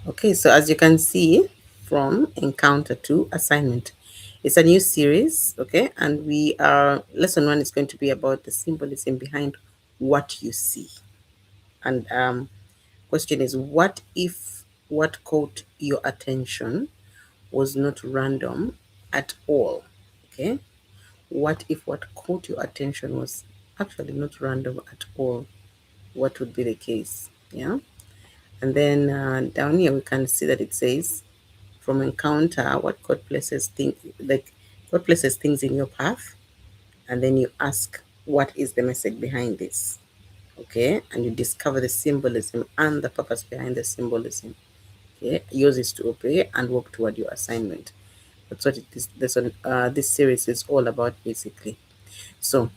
Okay, so as you can see from encounter to assignment, it's a new series, okay, and we are lesson one is going to be about the symbolism behind what you see. And question is, what if what caught your attention was not random at all? Okay, what if what caught your attention was actually not random at all? What would be the case? Yeah. And then down here we can see that it says from encounter what places things like what places things in your path, and then you ask what is the message behind this. Okay, and you discover the symbolism and the purpose behind the symbolism. Okay, yours is to obey and work toward your assignment. That's what it is. This series is all about basically. So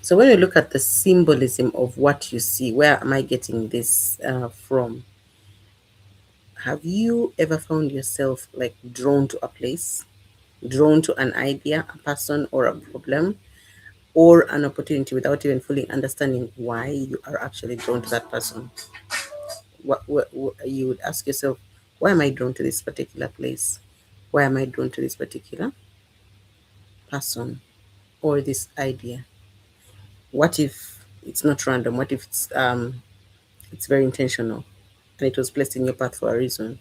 so when you look at the symbolism of what you see, where am I getting this from? Have you ever found yourself like drawn to a place, drawn to an idea, a person, or a problem, or an opportunity without even fully understanding why you are actually drawn to that person? What you would ask yourself, why am I drawn to this particular place? Why am I drawn to this particular person or this idea? What if it's not random? What if it's very intentional and it was placed in your path for a reason?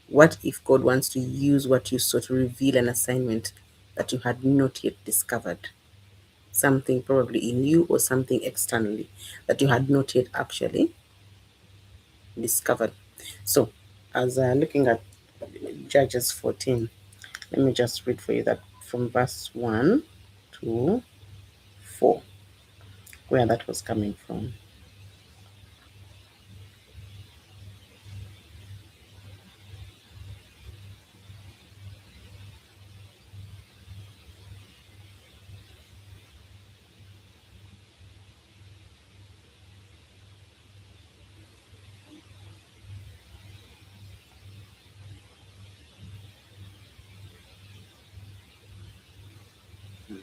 What if God wants to use what you saw to reveal an assignment that you had not yet discovered? Something probably in you or something externally that you had not yet actually discovered. So, as looking at Judges 14, let me just read for you that from verse 1 to 4, where that was coming from.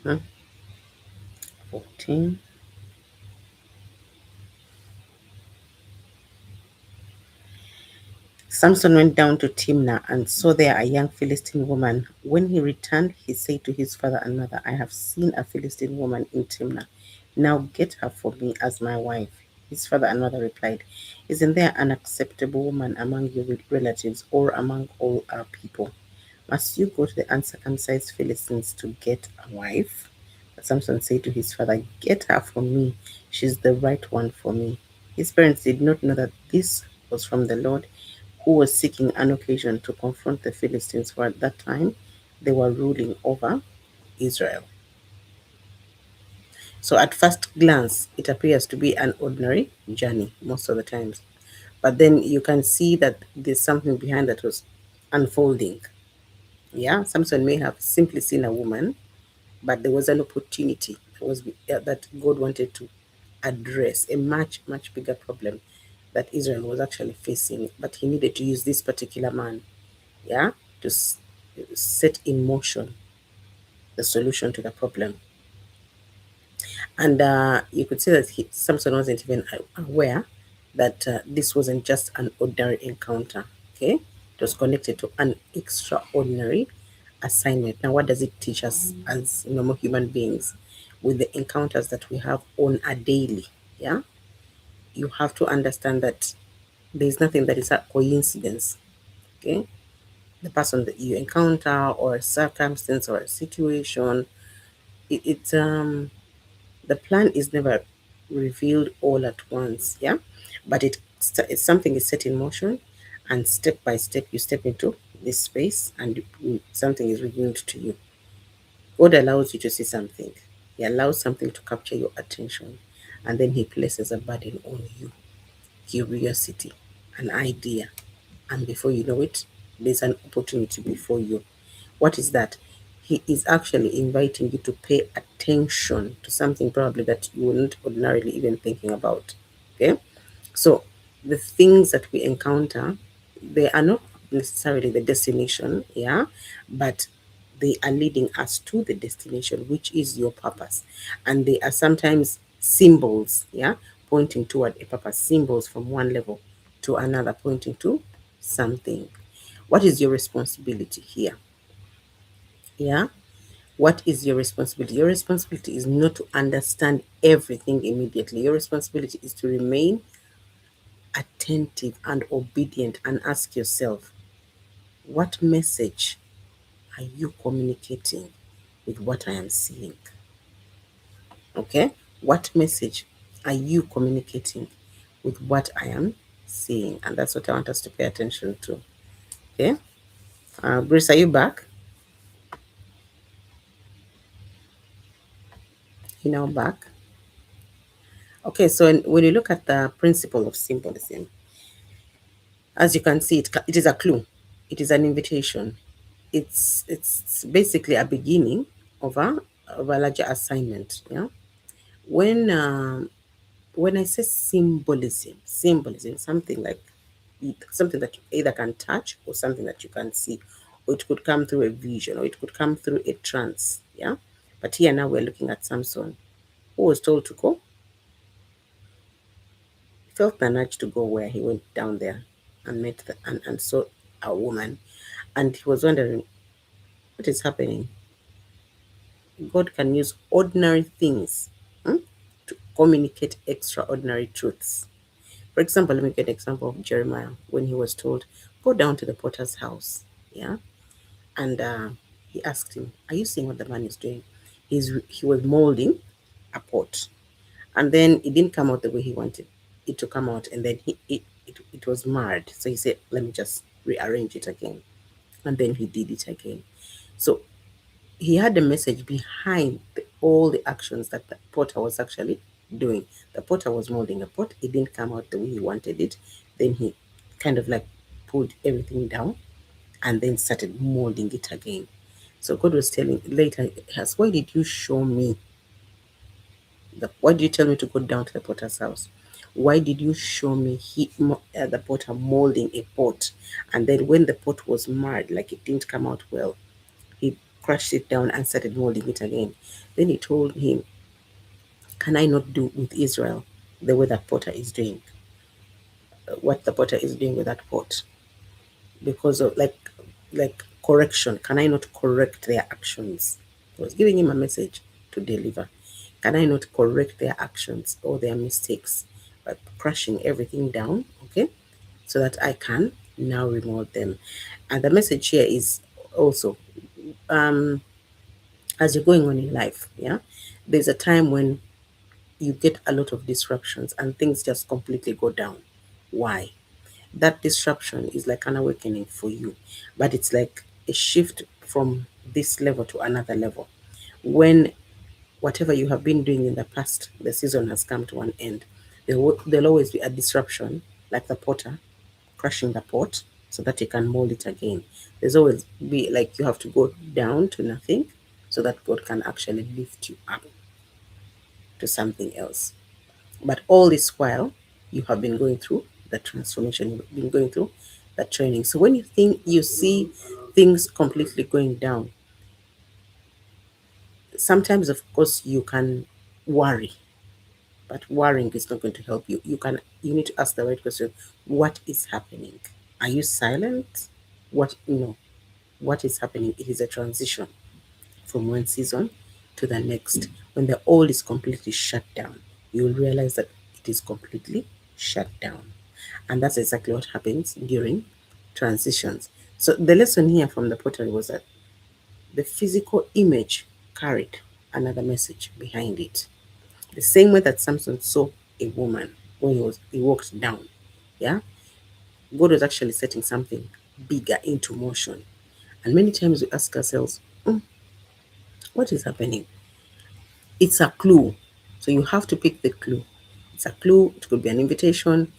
Mhm. 14. Samson went down to Timnah and saw there a young Philistine woman. When he returned, he said to his father and mother, I have seen a Philistine woman in Timnah. Now get her for me as my wife. His father and mother replied, isn't there an acceptable woman among your relatives or among all our people? Must you go to the uncircumcised Philistines to get a wife? But Samson said to his father, get her for me. She's the right one for me. His parents did not know that this was from the Lord, who was seeking an occasion to confront the Philistines, for at that time they were ruling over Israel. So at first glance, it appears to be an ordinary journey most of the times. But then you can see that there's something behind that was unfolding. Yeah, Samson may have simply seen a woman, but there was an opportunity that God wanted to address a much bigger problem that Israel was actually facing. But he needed to use this particular man, yeah, to set in motion the solution to the problem. And you could say that Samson wasn't even aware that this wasn't just an ordinary encounter. Okay, it was connected to an extraordinary assignment. Now, what does it teach us as normal human beings with the encounters that we have on a daily? Yeah, you have to understand that there is nothing that is a coincidence. Okay, the person that you encounter, or a circumstance, or a situation, it's the plan is never revealed all at once, yeah, but it's something is set in motion, and step by step you step into this space, and something is revealed to you. God allows you to see something. He allows something to capture your attention, and then he places a burden on you, curiosity, an idea, and before you know it, there's an opportunity before you. What is that? He is actually inviting you to pay attention to something probably that you wouldn't ordinarily even thinking about. Okay? So the things that we encounter, they are not necessarily the destination, yeah, but they are leading us to the destination, which is your purpose. And they are sometimes symbols, yeah, pointing toward a purpose, symbols from one level to another, pointing to something. What is your responsibility here? Yeah. What is your responsibility? Your responsibility is not to understand everything immediately. Your responsibility is to remain attentive and obedient and ask yourself, what message are you communicating with what I am seeing? Okay? What message are you communicating with what I am seeing? And that's what I want us to pay attention to. Okay? Bruce, are you back? You now back? Okay, so when you look at the principle of symbolism, as you can see, it is a clue. It is an invitation. It's basically a beginning of a larger assignment. Yeah. When when I say symbolism, something like something that you either can touch or something that you can see, or it could come through a vision, or it could come through a trance. Yeah. But here now we're looking at Samson, who was told to go, felt the nudge to go where he went down there and met and saw a woman, and he was wondering what is happening. God can use ordinary things, to communicate extraordinary truths. For example, let me get an example of Jeremiah when he was told, go down to the potter's house. Yeah. And he asked him, are you seeing what the man is doing? He was molding a pot. And then it didn't come out the way he wanted it to come out. And then it was marred. So he said, let me just rearrange it again. And then he did it again. So he had a message behind all the actions that the potter was actually doing. The potter was molding a pot. It didn't come out the way he wanted it. Then he kind of like pulled everything down and then started molding it again. So God was telling later, has why did you show me why did you tell me to go down to the potter's house? Why did you show me the potter molding a pot? And then when the pot was marred, like it didn't come out well, he crushed it down and started molding it again. Then he told him, can I not do with Israel the way that potter is doing, what the potter is doing with that pot? Because of like correction, can I not correct their actions? He was giving him a message to deliver. Can I not correct their actions or their mistakes by crushing everything down? Okay, so that I can now remold them. And the message here is also, um, as you're going on in life, yeah, there's a time when you get a lot of disruptions and things just completely go down. Why? That disruption is like an awakening for you, but it's like a shift from this level to another level. When whatever you have been doing in the past, the season has come to an end, there'll always be a disruption, like the potter crushing the pot so that you can mold it again. There's always be like you have to go down to nothing so that God can actually lift you up to something else. But all this while, you have been going through the transformation, you've been going through the training. So when you think you see things completely going down, sometimes, of course, you can worry, but worrying is not going to help you. You need to ask the right question. What is happening? Are you silent? What no? What is happening? It is a transition from one season to the next. When the old is completely shut down, you will realize that it is completely shut down. And that's exactly what happens during transitions. So the lesson here from the pottery was that the physical image carried another message behind it. The same way that Samson saw a woman when he walked down. Yeah. God was actually setting something bigger into motion. And many times we ask ourselves, what is happening? It's a clue. So you have to pick the clue. It's a clue. It could be an invitation.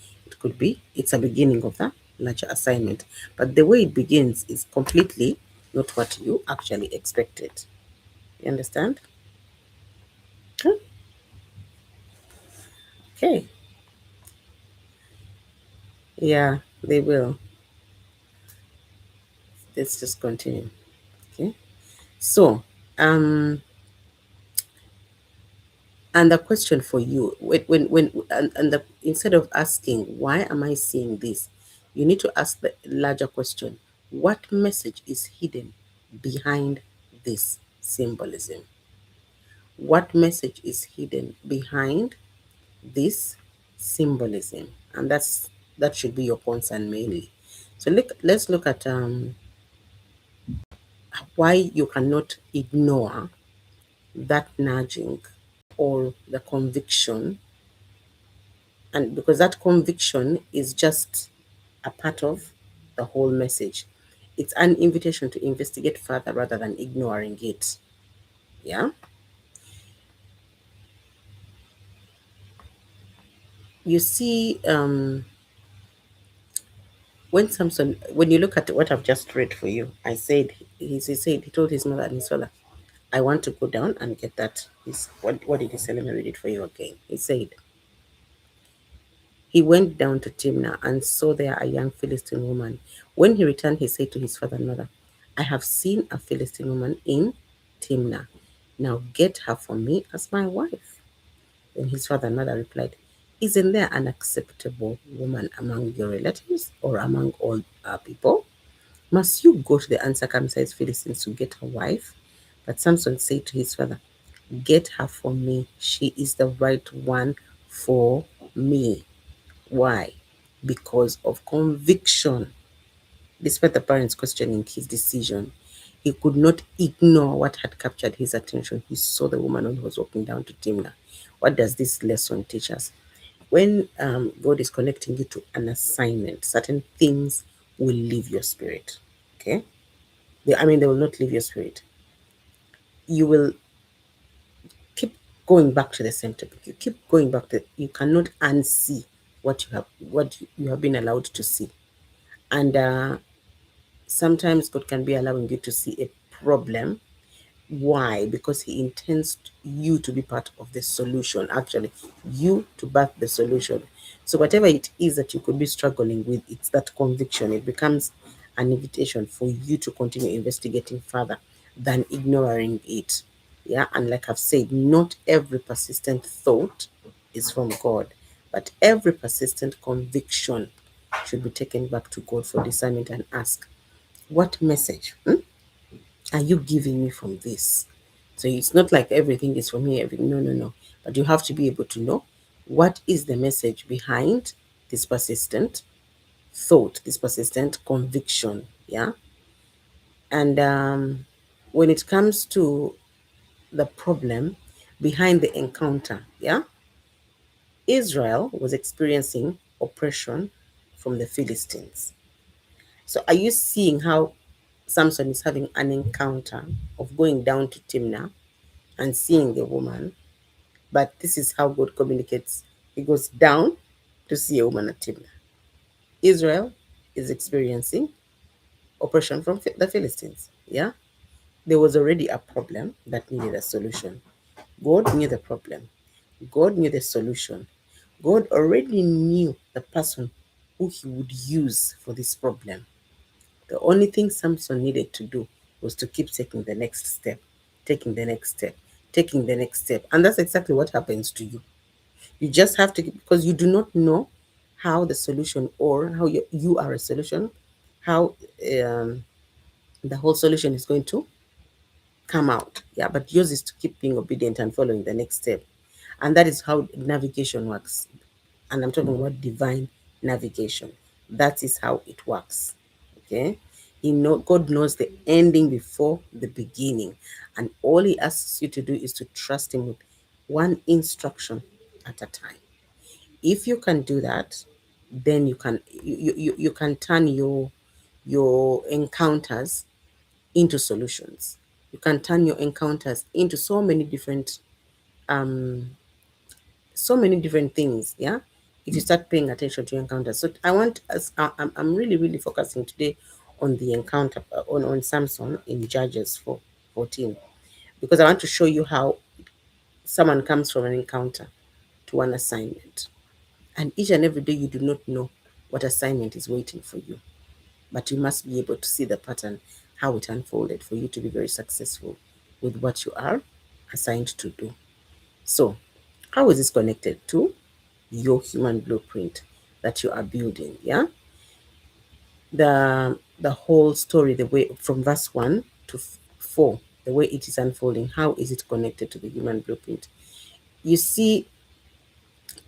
It's a beginning of the larger assignment. But the way it begins is completely not what you actually expected. You understand? Huh? Okay. Yeah, they will. Let's just continue. Okay. So, um, and the question for you, and instead of asking, why am I seeing this? You need to ask the larger question, what message is hidden behind this symbolism? What message is hidden behind this symbolism? And that should be your concern mainly. So let's look at why you cannot ignore that nudging or the conviction, and because that conviction is just a part of the whole message. It's an invitation to investigate further rather than ignoring it. Yeah. You see, when you look at what I've just read for you, I said, he told his mother and his father, I want to go down and get that. What did he say? Let me read it for you again. He said, he went down to Timnah and saw there a young Philistine woman. When he returned, he said to his father and mother, I have seen a Philistine woman in Timnah. Now get her for me as my wife. Then his father and mother replied, isn't there an acceptable woman among your relatives or among all our people? Must you go to the uncircumcised Philistines to get a wife? But Samson said to his father, get her for me. She is the right one for me. Why? Because of conviction. Despite the parents questioning his decision, he could not ignore what had captured his attention. He saw the woman when he was walking down to Timnah. What does this lesson teach us? When God is connecting you to an assignment, certain things will leave your spirit. Okay? They will not leave your spirit. You will keep going back to the same topic. You keep going back to, you cannot unsee what you have been allowed to see. And sometimes God can be allowing you to see a problem. Why? Because He intends you to be part of the solution, actually, you to birth the solution. So, whatever it is that you could be struggling with, it's that conviction. It becomes an invitation for you to continue investigating further than ignoring it. Yeah, and like I've said, not every persistent thought is from God, but every persistent conviction should be taken back to God for discernment and ask, what message are you giving me from this? So it's not like everything is from here. No, no, no. But you have to be able to know what is the message behind this persistent thought, this persistent conviction. Yeah. And when it comes to the problem behind the encounter, yeah, Israel was experiencing oppression from the Philistines. So are you seeing how Samson is having an encounter of going down to Timnah and seeing the woman? But this is how God communicates. He goes down to see a woman at Timnah. Israel is experiencing oppression from the Philistines. Yeah, there was already a problem that needed a solution. God knew the problem. God knew the solution. God already knew the person who He would use for this problem. The only thing Samson needed to do was to keep taking the next step, taking the next step, taking the next step. And that's exactly what happens to you. You just have to, because you do not know how the solution, or how you are a solution, how um, the whole solution is going to come out. Yeah, but yours is to keep being obedient and following the next step. And that is how navigation works. And I'm talking about divine navigation. That is how it works. Okay. God knows the ending before the beginning. And all He asks you to do is to trust Him with one instruction at a time. If you can do that, then you can turn your encounters into solutions. You can turn your encounters into um so many different things. Yeah, if you start paying attention to your encounters. So I want us I'm really focusing today on the encounter, on Samson in Judges 14, because I want to show you how someone comes from an encounter to an assignment. And each and every day, you do not know what assignment is waiting for you, but you must be able to see the pattern. how it unfolded for you to be very successful with what you are assigned to do. So, how is this connected to your human blueprint that you are building? Yeah, the whole story, the way from verse 1 to 4, the way it is unfolding, how is it connected to the human blueprint? You see,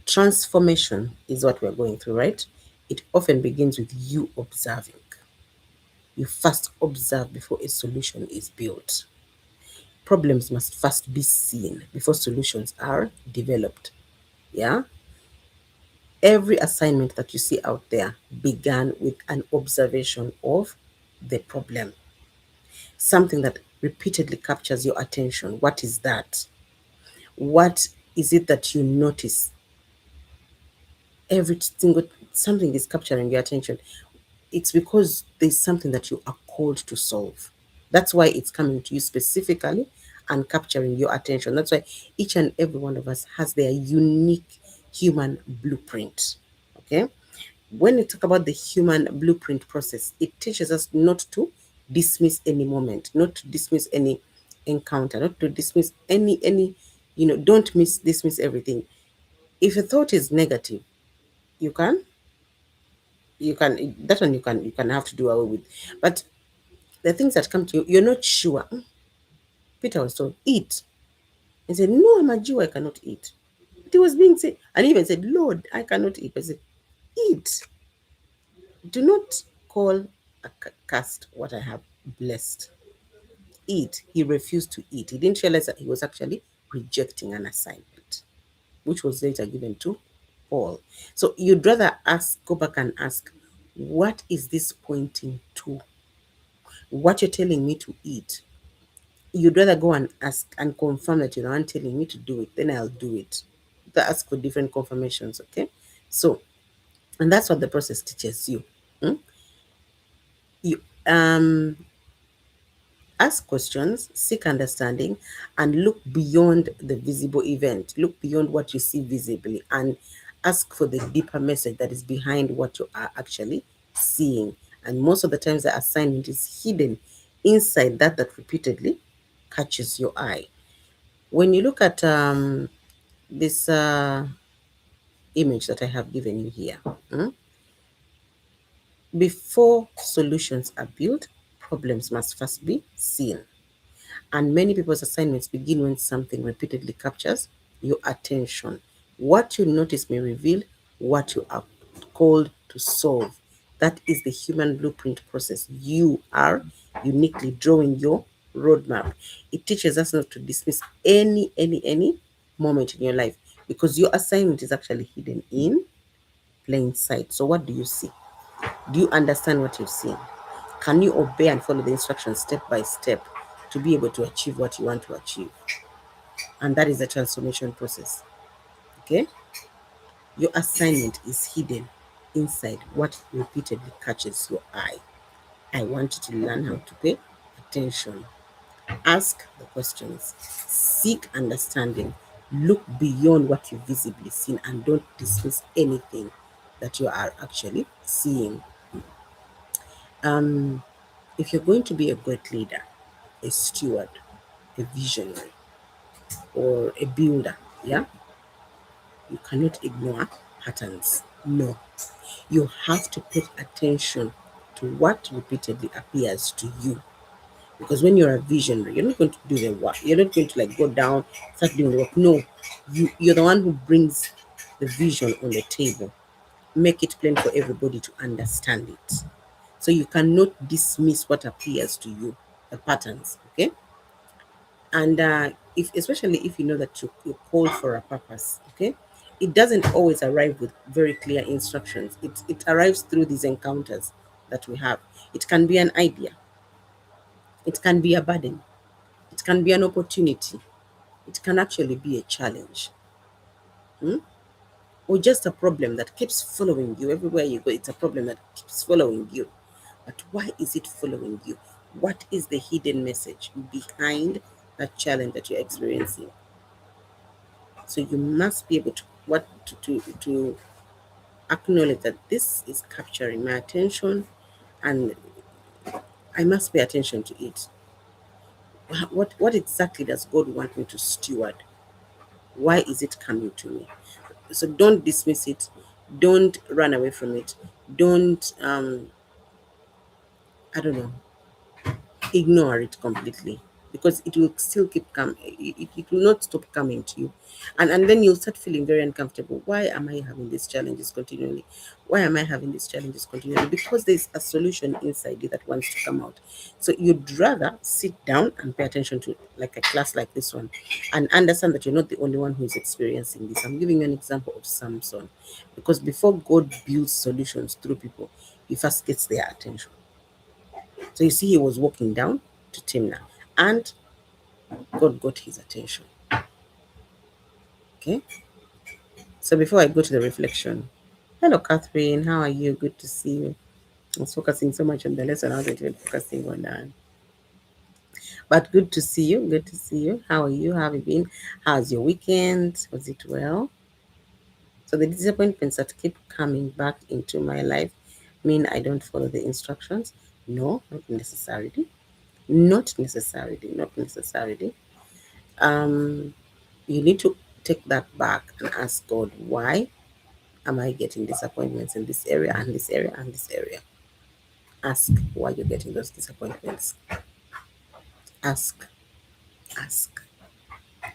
transformation is what we're going through, right? It often begins with you observing. You first observe before a solution is built. Problems must first be seen before solutions are developed. Yeah, every assignment that you see out there began with an observation of the problem, something that repeatedly captures your attention. What is that? What is it that you notice? Every single something is capturing your attention. It's because there's something that you are called to solve. That's why it's coming to you specifically and capturing your attention. That's why each and every one of us has their unique human blueprint. Okay? When we talk about the human blueprint process, it teaches us not to dismiss any moment, not to dismiss any encounter, not to dismiss any, don't dismiss everything. If a thought is negative, you can that one you can have to do away with. But the things that come to you, you're not sure. Peter was told, eat. He said, no, I'm a Jew, I cannot eat. But he was being said, and he even said, Lord, I cannot eat. But he said, eat. Do not call cast what I have blessed. Eat. He refused to eat. He didn't realize that he was actually rejecting an assignment, which was later given to Paul. So you'd rather go back and ask, what is this pointing to? What you're telling me to eat, you'd rather go and ask and confirm that you're not telling me to do it, then I'll do it. Ask for different confirmations, okay? So, and that's what the process teaches you. Hmm? You ask questions, seek understanding, and look beyond the visible event. Look beyond what you see visibly and ask for the deeper message that is behind what you are actually seeing. And most of the times, the assignment is hidden inside that repeatedly catches your eye. When you look at this image that I have given you here, before solutions are built, problems must first be seen. And many people's assignments begin when something repeatedly captures your attention. What you notice may reveal what you are called to solve. That is the human blueprint process. You are uniquely drawing your roadmap. It teaches us not to dismiss any moment in your life because your assignment is actually hidden in plain sight. So what do you see? Do you understand what you've seen? Can you obey and follow the instructions step by step to be able to achieve what you want to achieve? And that is the transformation process. Okay? Your assignment is hidden inside what repeatedly catches your eye. I want you to learn how to pay attention. Ask the questions. Seek understanding. Look beyond what you visibly seen and don't dismiss anything that you are actually seeing. If you're going to be a great leader, a steward, a visionary, or a builder, yeah, you cannot ignore patterns. No, you have to pay attention to what repeatedly appears to you. Because when you're a visionary, you're not going to do the work. You're not going to like go down, start doing the work. No, you're the one who brings the vision on the table. Make it plain for everybody to understand it. So you cannot dismiss what appears to you, the patterns. Okay. And if especially if you know that you're called for a purpose, okay, it doesn't always arrive with very clear instructions. It arrives through these encounters that we have. It can be an idea, it can be a burden, it can be an opportunity, it can actually be a challenge, or just a problem that keeps following you everywhere you go. It's a problem that keeps following you. But why is it following you? What is the hidden message behind that challenge that you're experiencing? So you must be able to to acknowledge that this is capturing my attention, and I must pay attention to it. What exactly does God want me to steward? Why is it coming to me? So don't dismiss it. Don't run away from it. Don't I don't know, ignore it completely, because it will still keep coming. It will not stop coming to you, and then you'll start feeling very uncomfortable. Why am I having these challenges continually? Why am I having these challenges continually? Because there's a solution inside you that wants to come out. So you'd rather sit down and pay attention to like a class like this one, and understand that you're not the only one who is experiencing this. I'm giving you an example of Samson, because before God builds solutions through people, he first gets their attention. So you see, he was walking down to Timnah, and God got his attention. Okay. So before I go to the reflection, hello, Catherine. How are you? Good to see you. I was focusing so much on the lesson, I wasn't even focusing on that. But good to see you. Good to see you. How are you? How have you been? How's your weekend? Was it well? So the disappointments that keep coming back into my life mean I don't follow the instructions? No, not necessarily. Not necessarily. Not necessarily. Um, you need to take that back and ask God, why am I getting disappointments in this area and this area and this area? Ask why you're getting those disappointments. Ask, ask.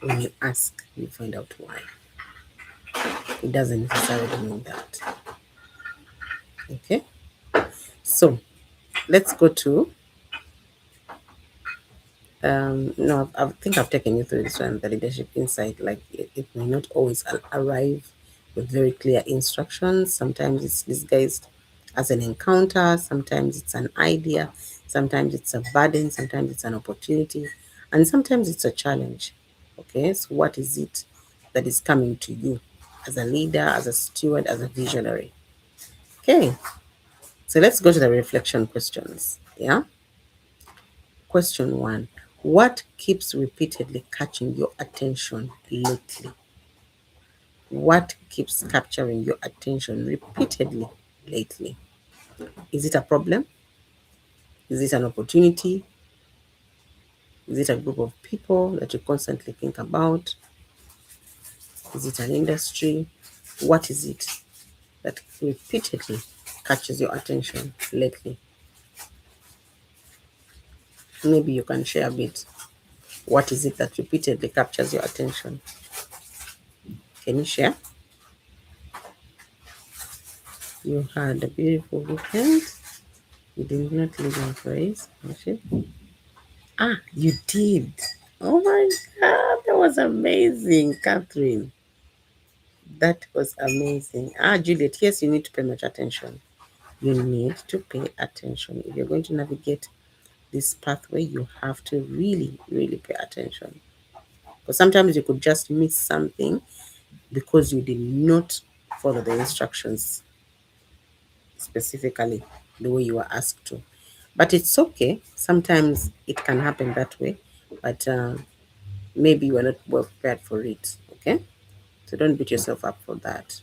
When you ask, you find out why. It doesn't necessarily mean that. Okay? So let's go to no, I think I've taken you through this one, the leadership insight. Like it may not always arrive with very clear instructions. Sometimes it's disguised as an encounter, sometimes it's an idea, sometimes it's a burden, sometimes it's an opportunity, and sometimes it's a challenge. Okay, so what is it that is coming to you as a leader, as a steward, as a visionary? Okay, so let's go to the reflection questions. Yeah. Question one: what keeps repeatedly catching your attention lately? What keeps capturing your attention repeatedly lately? Is it a problem? Is it an opportunity? Is it a group of people that you constantly think about? Is it an industry? What is it that repeatedly catches your attention lately? Maybe you can share a bit. What is it that repeatedly captures your attention? Can you share? You had a beautiful weekend. You did not live in praise, worship. Ah, you did. Oh my God, that was amazing, Catherine. That was amazing. Ah, Juliet, yes, you need to pay much attention. You need to pay attention. If you're going to navigate this pathway, you have to really, really pay attention. Because sometimes you could just miss something because you did not follow the instructions specifically the way you were asked to. But it's okay. Sometimes it can happen that way, but maybe you are not well prepared for it. Okay, so don't beat yourself up for that.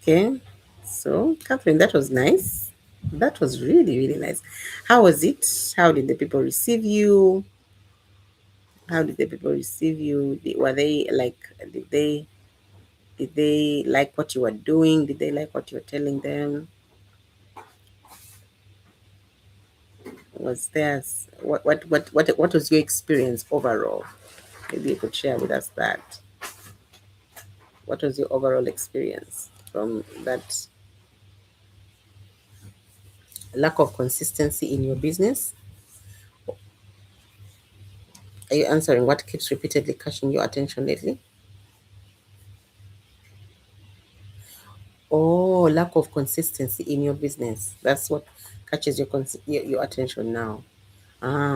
Okay, so Catherine, that was nice. That was really, really nice. How was it? How did the people receive you? How did the people receive you? Were they like? Did they like what you were doing? Did they like what you were telling them? Was there what was your experience overall? Maybe you could share with us that. What was your overall experience from that lack of consistency in your business? Are you answering what keeps repeatedly catching your attention lately? Oh, lack of consistency in your business. That's what catches your attention now.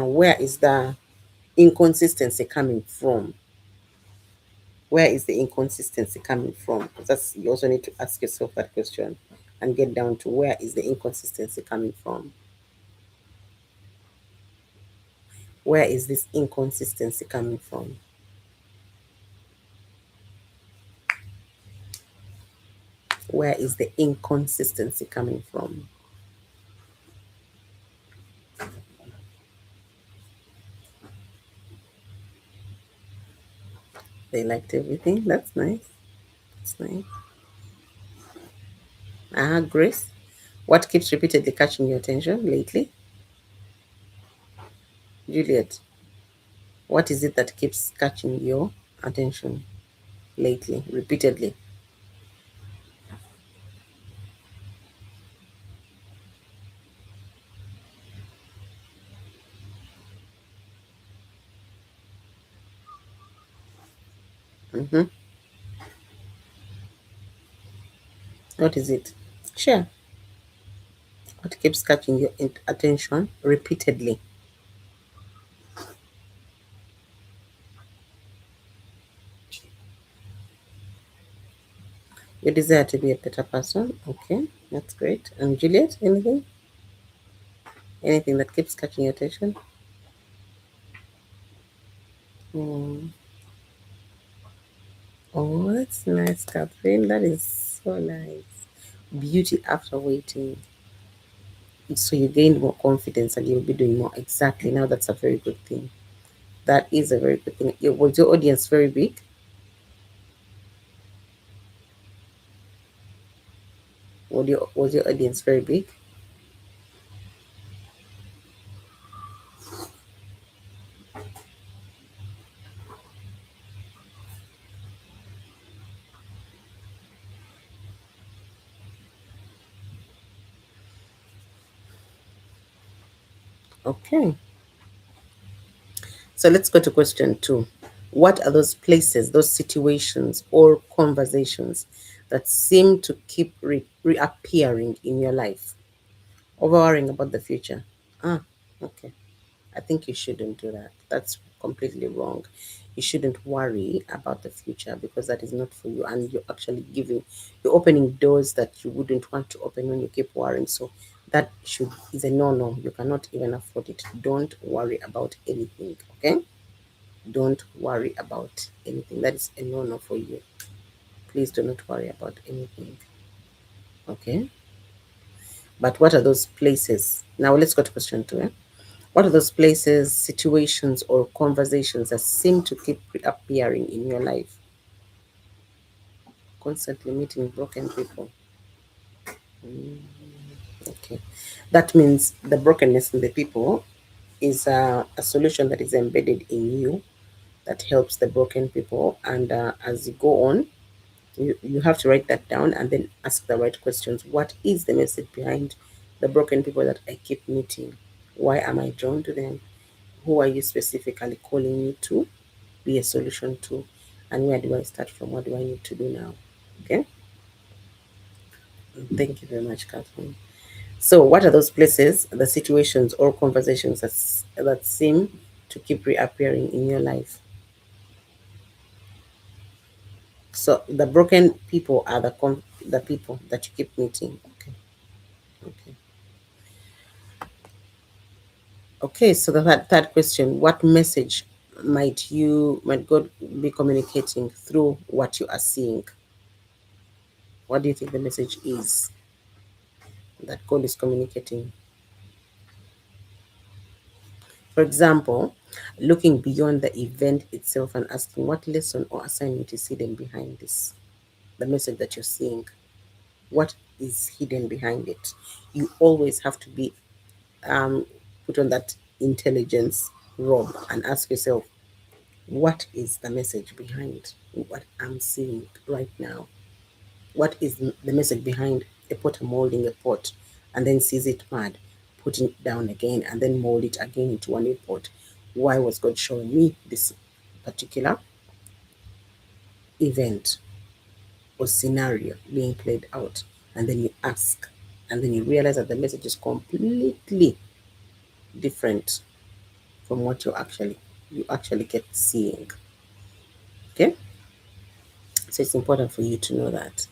Where is the inconsistency coming from? Where is the inconsistency coming from? Because that's, you also need to ask yourself that question and get down to where is the inconsistency coming from? Where is this inconsistency coming from? Where is the inconsistency coming from? They liked everything. That's nice. That's nice. Grace. What keeps repeatedly catching your attention lately? Juliet. What is it that keeps catching your attention lately, repeatedly? Mm-hmm. What is it? Sure. What keeps catching your attention repeatedly? You desire to be a better person. Okay, that's great. And Juliet, anything? Anything that keeps catching your attention? Hmm. Oh, that's nice, Catherine. That is so nice. Beauty after waiting. So you gained more confidence and you'll be doing more. Exactly. Now that's a very good thing. That is a very good thing. Was your audience very big? Was your audience very big? Okay. So let's go to question two. What are those places, those situations, or conversations that seem to keep reappearing in your life? Overworrying about the future. Ah, okay. I think you shouldn't do that. That's completely wrong. You shouldn't worry about the future because that is not for you, and you're opening doors that you wouldn't want to open when you keep worrying. So that should is a no-no. You cannot even afford it. Don't worry about anything. Okay? Don't worry about anything. That is a no-no for you. Please do not worry about anything. Okay? But what are those places? Now let's go to question two. What are those places, situations, or conversations that seem to keep reappearing in your life? Constantly meeting broken people. Okay. That means the brokenness in the people is a solution that is embedded in you that helps the broken people. And as you go on, you have to write that down and then ask the right questions. What is the message behind the broken people that I keep meeting? Why am I drawn to them? Who are you specifically calling me to be a solution to? And where do I start from? What do I need to do now? Okay. Thank you very much, Catherine. So, what are those places, the situations, or conversations that seem to keep reappearing in your life? So, the broken people are the people that you keep meeting. Okay. Okay. Okay. So, the third question: what message might God be communicating through what you are seeing? What do you think the message is that God is communicating? For example, looking beyond the event itself and asking what lesson or assignment is hidden behind this, the message that you're seeing. What is hidden behind it? You always have to be um, put on that intelligence robe and ask yourself, what is the message behind what I'm seeing right now? What is the message behind a potter molding a pot and then sees it mad, putting it down again and then mold it again into a new pot? Why was God showing me this particular event or scenario being played out? And then you ask, and then you realize that the message is completely different from what you actually get seeing. Okay, so it's important for you to know that.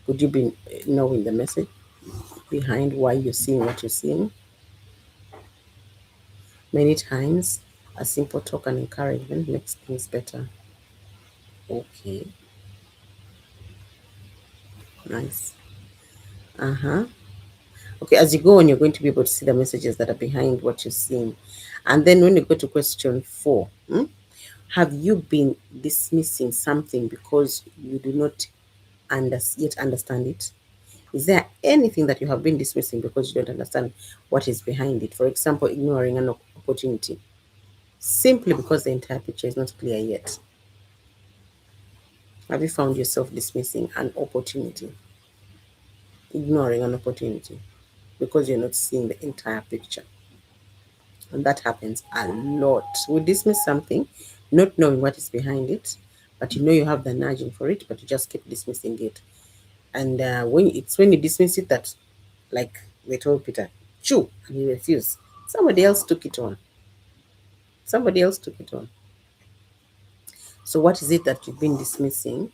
Would you be knowing the message behind why you're seeing what you're seeing? Many times, a simple talk and encouragement makes things better. Okay, nice. Uh huh. Okay, as you go on, you're going to be able to see the messages that are behind what you're seeing. And then when you go to question four, Have you been dismissing something because you do not yet understand it? Is there anything that you have been dismissing because you don't understand what is behind it? For example, ignoring an opportunity simply because the entire picture is not clear yet. Have you found yourself dismissing an opportunity, ignoring an opportunity because you're not seeing the entire picture? And that happens a lot. We dismiss something not knowing what is behind it, but you know you have the nudging for it, but you just keep dismissing it. And when you dismiss it, that, like they told Peter, chew, and he refused. Somebody else took it on. Somebody else took it on. So what is it that you've been dismissing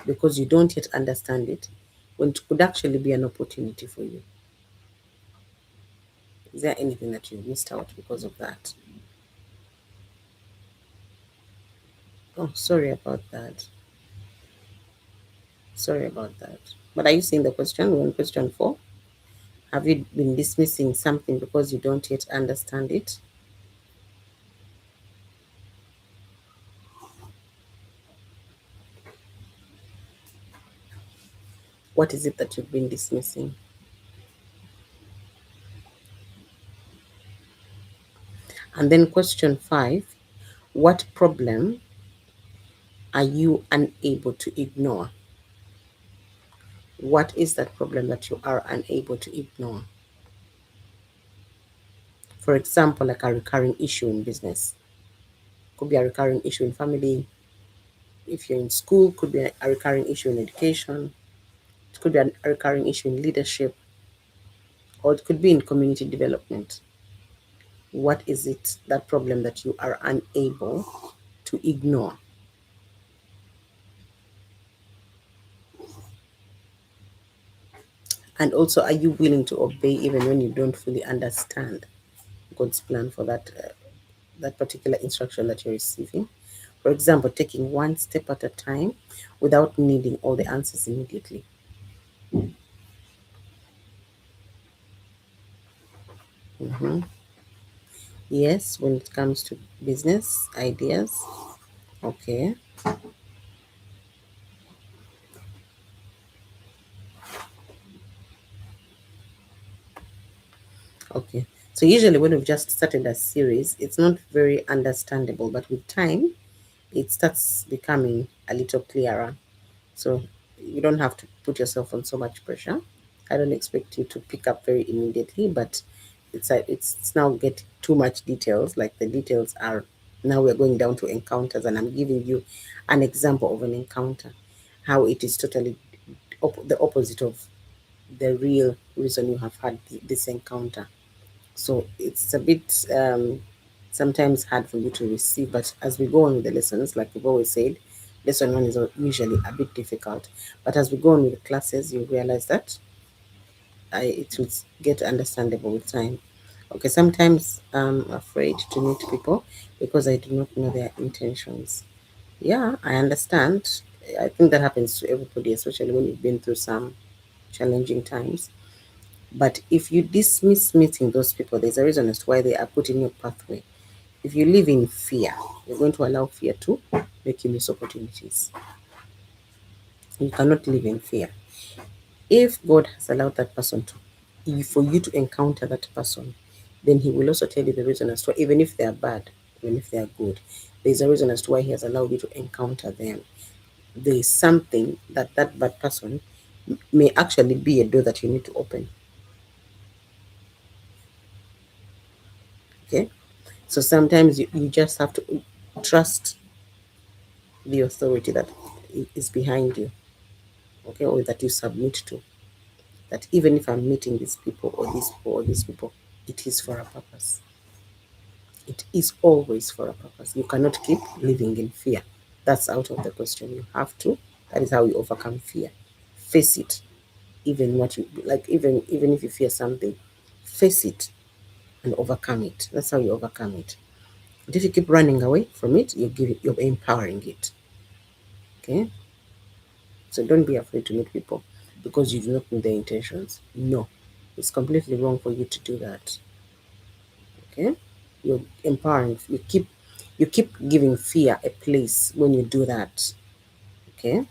because you don't yet understand it, when it could actually be an opportunity for you? Is there anything that you've missed out because of that? Oh, sorry about that. Sorry about that. But are you seeing the question? We're on question 4. Have you been dismissing something because you don't yet understand it? What is it that you've been dismissing? And then question 5, what problem are you unable to ignore? What is that problem that you are unable to ignore? For example, like a recurring issue in business, could be a recurring issue in family. If you're in school, could be a recurring issue in education. It could be a recurring issue in leadership, or it could be in community development. What is it, that problem that you are unable to ignore? And also, are you willing to obey even when you don't fully understand God's plan for that particular instruction that you're receiving? For example, taking one step at a time without needing all the answers immediately. Mhm. Yes, when it comes to business ideas. Okay. Okay. So usually when we've just started a series, it's not very understandable, but with time, it starts becoming a little clearer. So you don't have to put yourself on so much pressure. I don't expect you to pick up very immediately, but it's now get too much details. Like the details are, now we're going down to encounters, and I'm giving you an example of an encounter, how it is totally the opposite of the real reason you have had this encounter. So it's a bit sometimes hard for you to receive, but as we go on with the lessons, like we've always said, lesson 1 is usually a bit difficult. But as we go on with the classes, you realize that it will get understandable with time. Okay, sometimes I'm afraid to meet people because I do not know their intentions. Yeah, I understand. I think that happens to everybody, especially when you've been through some challenging times. But if you dismiss meeting those people, there's a reason as to why they are put in your pathway. If you live in fear, you're going to allow fear to make you miss opportunities. You cannot live in fear. If God has allowed that person for you to encounter that person, then He will also tell you the reason as to why, even if they are bad, even if they are good, there's a reason as to why He has allowed you to encounter them. There is something that that bad person may actually be a door that you need to open. Okay? So sometimes you just have to trust the authority that is behind you, okay, or that you submit to. That even if I'm meeting these people or these people or these people, it is for a purpose. It is always for a purpose. You cannot keep living in fear. That's out of the question. You have to. That is how you overcome fear. Face it. Even what you like, even if you fear something, face it and overcome it. That's how you overcome it. But if you keep running away from it, you're empowering it. Okay? So don't be afraid to meet people because you do not know their intentions. No. It's completely wrong for you to do that. Okay? You're empowering. You keep You keep giving fear a place when you do that. Okay.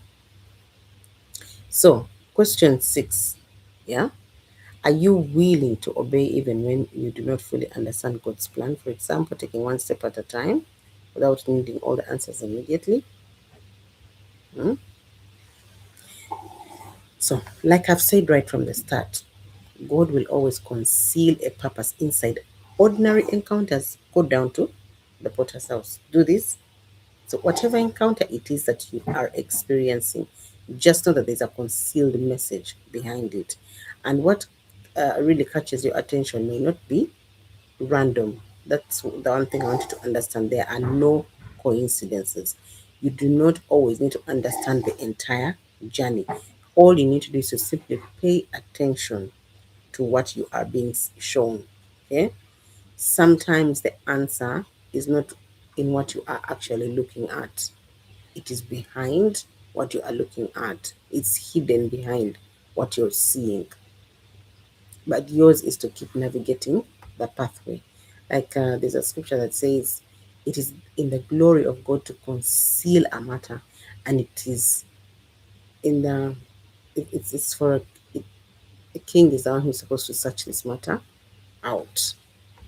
So, question 6. Yeah. Are you willing to obey even when you do not fully understand God's plan? For example, taking one step at a time without needing all the answers immediately. Mm? So, like I've said right from the start, God will always conceal a purpose inside ordinary encounters. Go down to the potter's house. Do this. So, whatever encounter it is that you are experiencing, just know that there's a concealed message behind it. And what really catches your attention may not be random. That's the one thing I want you to understand. There are no coincidences. You do not always need to understand the entire journey. All you need to do is to simply pay attention to what you are being shown. Okay? Sometimes the answer is not in what you are actually looking at, it is behind what you are looking at, it's hidden behind what you're seeing. But yours is to keep navigating the pathway. Like there's a scripture that says, it is in the glory of God to conceal a matter, and it is in the it's for a king is the one who's supposed to search this matter out.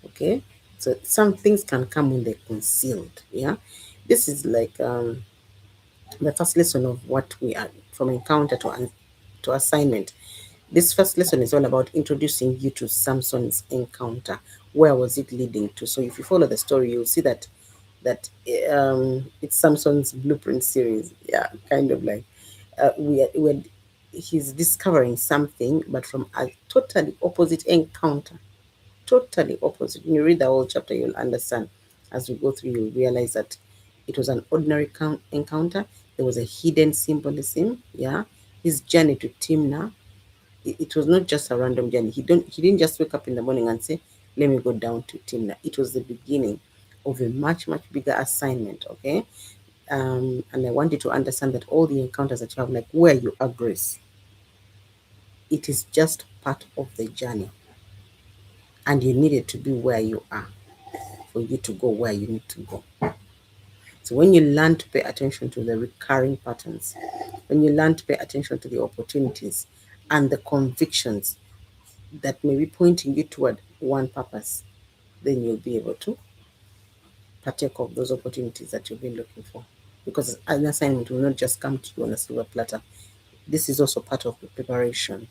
Okay, so some things can come when they're concealed. Yeah, this is like the first lesson of what we are from encounter to assignment. This first lesson is all about introducing you to Samson's encounter. Where was it leading to? So if you follow the story, you'll see that it's Samson's blueprint series. Yeah, kind of like he's discovering something, but from a totally opposite encounter. Totally opposite. When you read the whole chapter, you'll understand. As we go through, you'll realize that it was an ordinary encounter. There was a hidden symbolism. Yeah, his journey to Timnah, it was not just a random journey. He didn't just wake up in the morning and say, let me go down to Timnah. It was the beginning of a much bigger assignment. Okay. And I want you to understand that all the encounters that you have, like where you are, Grace, it is just part of the journey. And you needed to be where you are for you to go where you need to go. So when you learn to pay attention to the recurring patterns, when you learn to pay attention to the opportunities and the convictions that may be pointing you toward one purpose, then you'll be able to partake of those opportunities that you've been looking for. Because an assignment will not just come to you on a silver platter. This is also part of the preparation.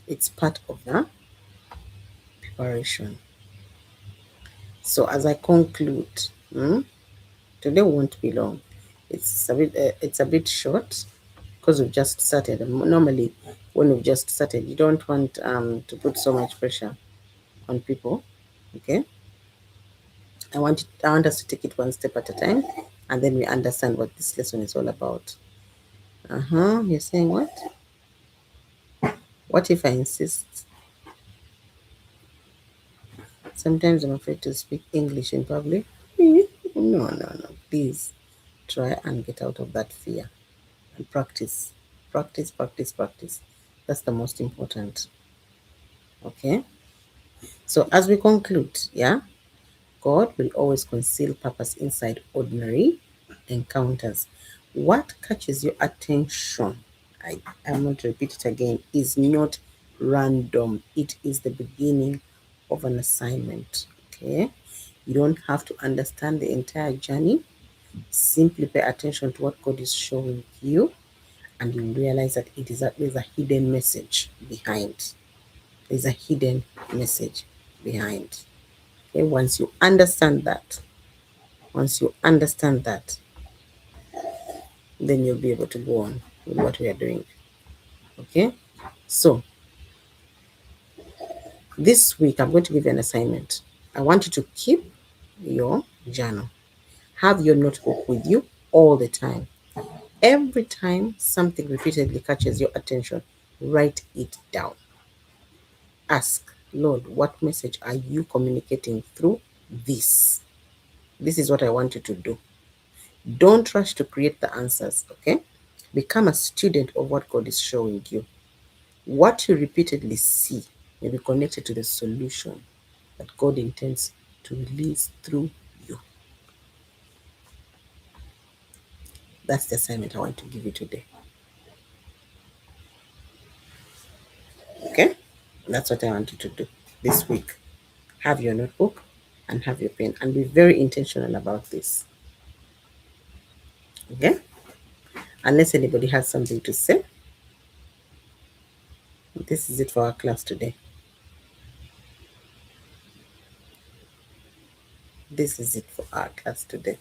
It's part of the preparation. So as I conclude, today won't be long. It's a bit short because we've just started. Normally, when we've just started, you don't want to put so much pressure on people. Okay, I want us to take it one step at a time, and then we understand what this lesson is all about. You're saying what? What if I insist? Sometimes I'm afraid to speak English in public. No, no, no. Please try and get out of that fear and practice. Practice, practice, practice. That's the most important. Okay? So as we conclude, yeah, God will always conceal purpose inside ordinary encounters. What catches your attention, I'm going to repeat it again, is not random. It is the beginning of an assignment. Okay? You don't have to understand the entire journey. Simply pay attention to what God is showing you, and you realize that there's a hidden message behind. There's a hidden message behind. Okay, once you understand that, then you'll be able to go on with what we are doing. Okay, so this week I'm going to give you an assignment. I want you to keep your journal, have your notebook with you all the time. Every time something repeatedly catches your attention, write it down. Ask, Lord, what message are you communicating through this? This is what I want you to do. Don't rush to create the answers, okay? Become a student of what God is showing you. What you repeatedly see may be connected to the solution that God intends to release through you. That's the assignment I want to give you today. Okay? That's what I want you to do this week. Have your notebook and have your pen and be very intentional about this. Okay? Unless anybody has something to say, this is it for our class today. This is it for our class today.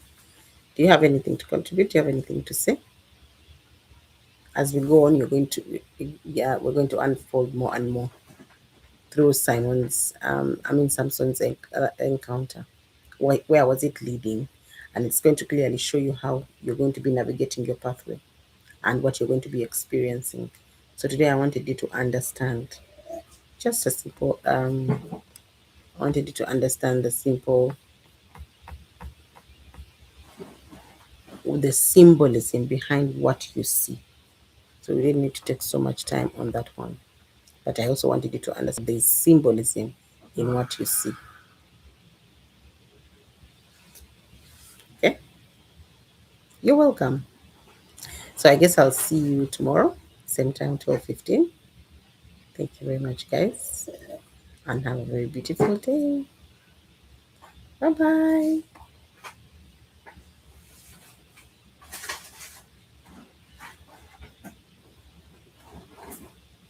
Do you have anything to contribute? Do you have anything to say? As we go on, we're going to unfold more and more through Samson's encounter. Where was it leading? And it's going to clearly show you how you're going to be navigating your pathway and what you're going to be experiencing. So today I wanted you to understand just a simple, I wanted you to understand the symbolism behind what you see. So we didn't need to take so much time on that one. But I also wanted you to understand there's symbolism in what you see. Okay? You're welcome. So I guess I'll see you tomorrow, same time, 12:15. Thank you very much, guys, and have a very beautiful day. Bye bye.